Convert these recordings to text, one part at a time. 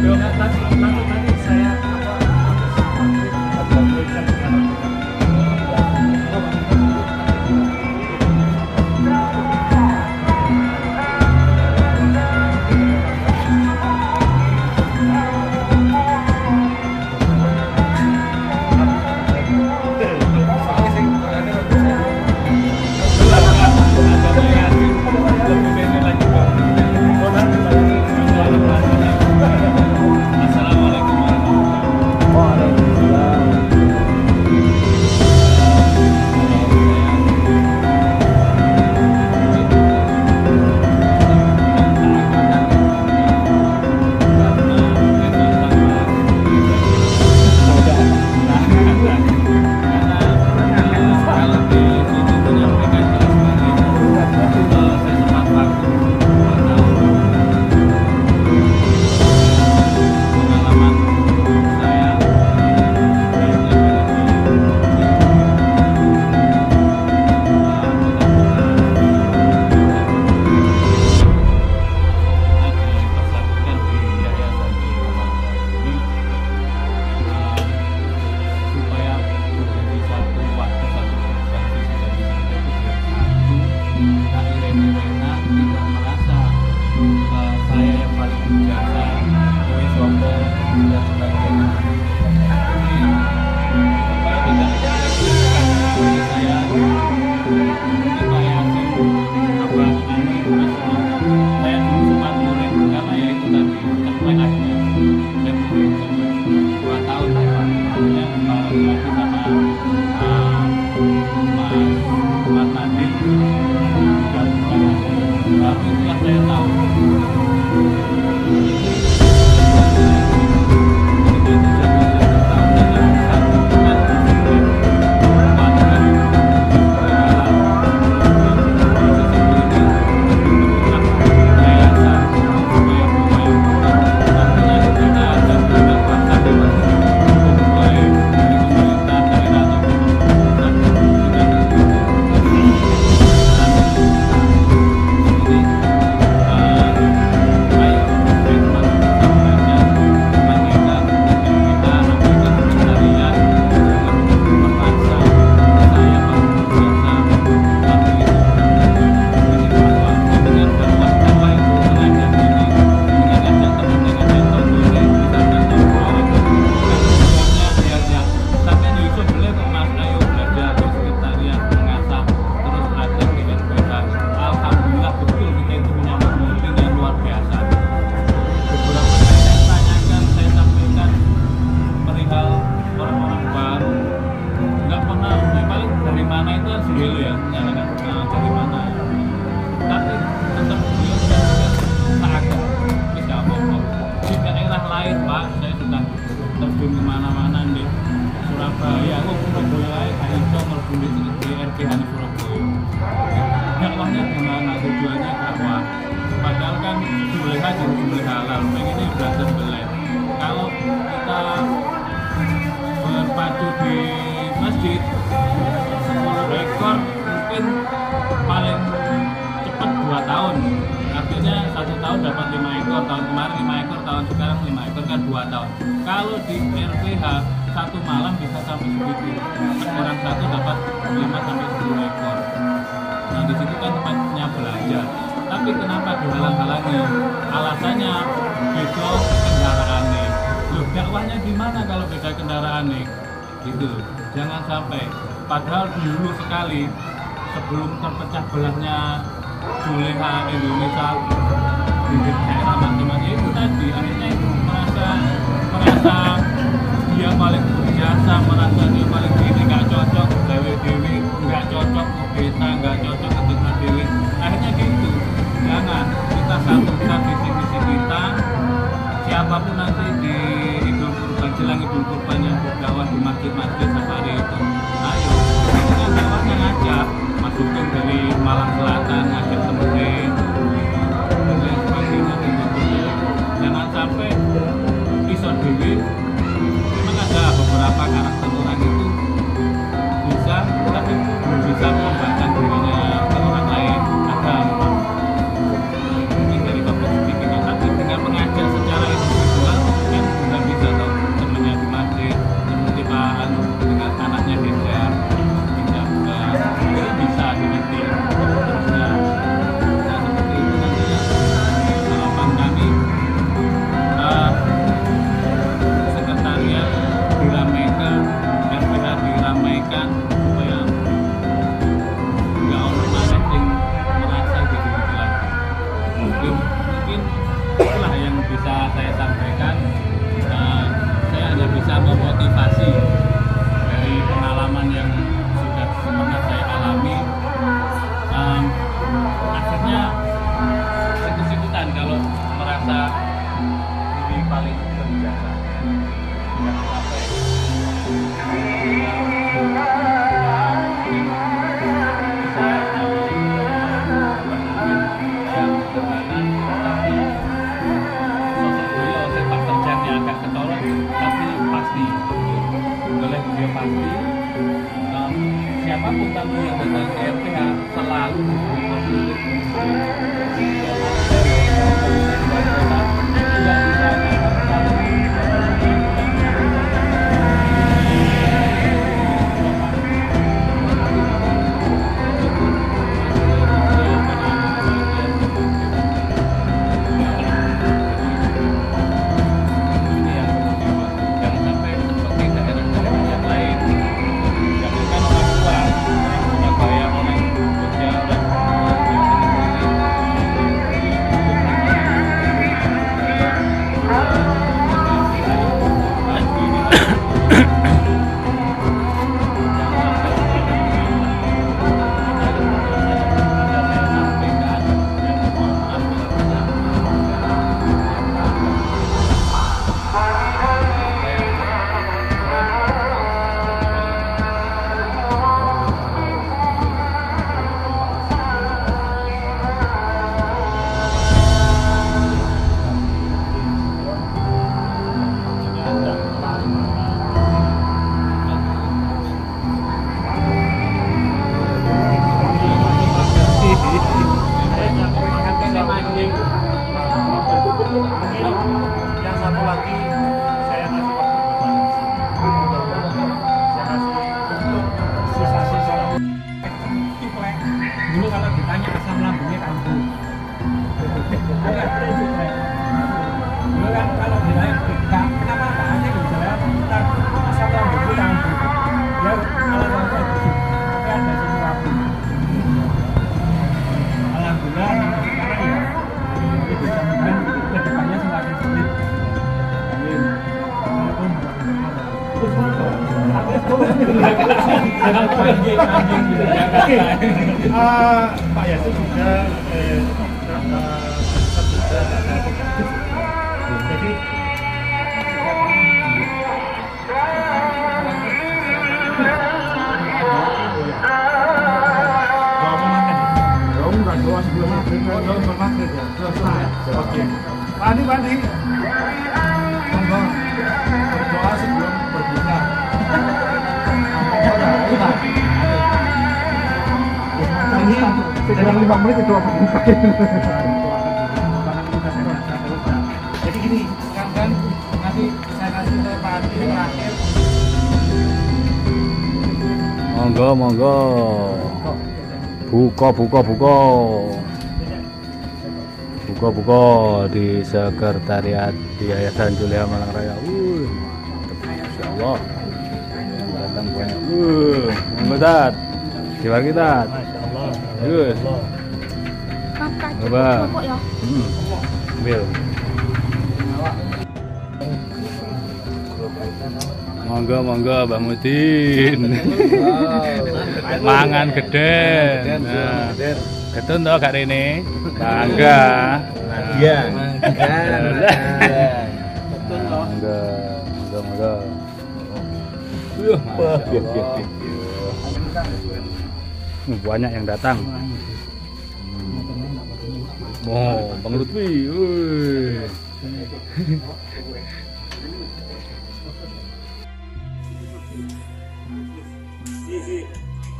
Nanti saya padahal dulu sekali sebelum terpecah belahnya juleha Indonesia di daerah macam-macam itu tadi akhirnya itu merasa dia paling berjasa, merasa dia paling gini, nggak cocok dewi nggak cocok kita, nggak cocok ketika dewi, akhirnya gitu. Jangan, kita satukan visi-visi kita, siapapun nanti di Idul Kurban, jelang Idul Kurban yang berdakwah di masjid-masjid safari itu, ayo kita dakwahnya ngajak, masukin dari Malang Selatan, ngajak temen dan lain sebagainya gitu. Jangan sampai iso dewi. Memang ada beberapa karakter orang itu bisa, tapi belum bisa mengembangkan dirinya ke orang lain. Ada mungkin dari public speaking, tapi dengan mengajar secara individual termotivasi dari pengalaman yang sudah pernah saya alami. Akhirnya ikut-ikutan kalau merasa diri paling berjasa. Siapapun tamu yang datang ke RPH selalu yang satu lagi saya kasih waktu bermain. Saya kasih untuk sisa-sisa. Dulu kalau ditanya asam lambungnya kambuh. Dulu kan kalau ditanya kenapa hanya misalnya kita asam lambungnya kambuh. Ya kalau saya tapi ada sesuatu. Alhamdulillah sekarang ya itu mudah-mudahan kedepannya semakin sulit. Amin. Pak Yasin juga jadi sebelum maghrib ya. Oke. Pak Andi, monggo berdoa sebelum berbuka. Ini sekarang 5 menit doa berbuka. Jadi gini, kan nanti saya kasih ke Pak Andi terakhir. Monggo. Buka di sekretariat di Yayasan Julia Malang Raya. Masya Allah, yang datang banyak. Monggo Tat, gimana kita? Masya Allah. Yus. Coba. Ambil. Monggo Mbak Mutin. Mangan geden. Nah, getun toh gak rene. Bangga. Iya. Monggo. Banyak yang datang. Bang Lutfi.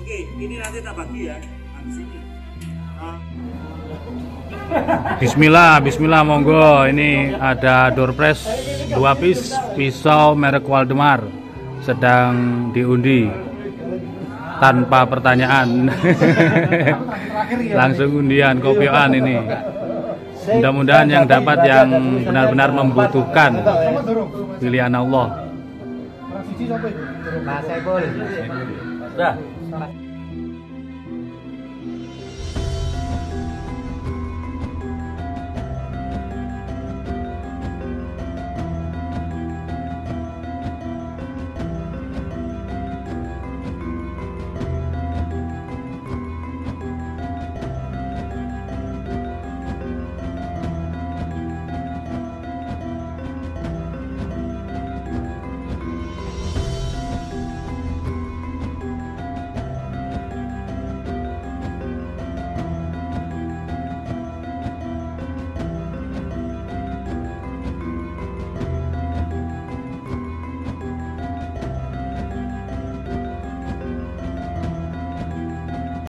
Oke, ini nanti tak bagi ya. Habis ini. Bismillah, monggo. Ini ada door prize 2 piece pisau merek Waldemar sedang diundi tanpa pertanyaan. Langsung undian kopioan ini. Mudah-mudahan yang dapat yang benar-benar membutuhkan pilihan Allah. Nah, saya boleh. Sudah.